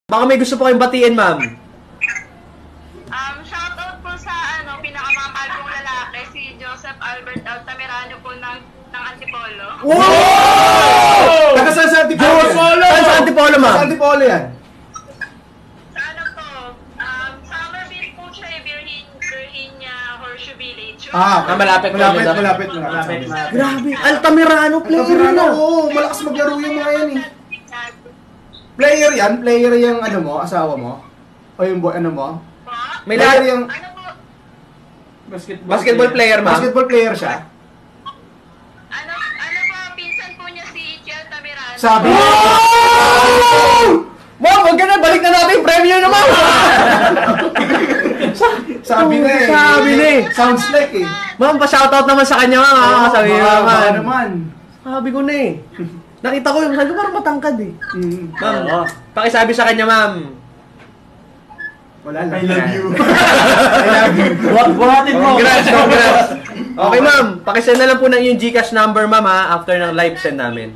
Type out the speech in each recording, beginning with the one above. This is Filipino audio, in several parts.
Baka may gusto po kayong batiin, ma'am. Shoutout po sa pinakamamahal kong lalaki, si Joseph Albert Altamirano po ng Antipolo. Wow! Taga saan sa Antipolo? Saan sa Antipolo, ma'am? Sa Antipolo yan. Sa Summerville po siya, Virginia, Horseshoe Village. Malapit. Grabe. Altamirano, player Altamirano, na. oo. Malakas maglaro yung mga yan eh. Player yan? Player yung asawa mo? O yung mo? May Player lahat yung... Ano po? basketball player, ma'am. Basketball player siya? Ano po, pinsan po niya si Ichi Altamirano. Sabi Ma'am, wag ka na. Balik na natin yung premyo na, ma'am. Sabi na eh. Sabi na eh. Sounds like eh. Ma'am, pa-shoutout naman sa kanya, ma'am. Sabi baka naman. naman. Sabi ko na eh. Nakita ko yung sabi ko parang matangkad eh. Ma'am, Oo. pakisabi sa kanya, ma'am. Wala lang. I love you. I love you. Buhatin mo. Congrats. Okay, ma'am. Pakisend na lang po ng yung GCash number, ma'am, ha, after ng live send namin.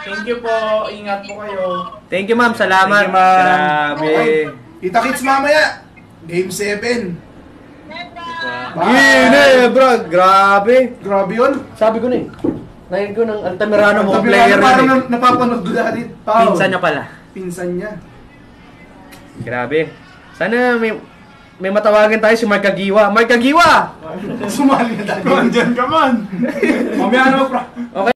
Thank you po. Ingat po kayo. Thank you, ma'am. Salamat. Thank you, ma'am. Grabe. Okay. Kita-kits mamaya. Game 7. Bro. Grabe. Grabe yun. Sabi ko na eh. Narinig ko ng Altamirano mo, Sabi player ko, parang na eh. napapanood ko dati. Pinsan niya pala. Pinsan niya. Grabe. Sana may matawagan tayo si Mark Agiwa. Mark Agiwa! Sumali na dati. Come on, dyan ka man. Mamaya na, bro. Okay.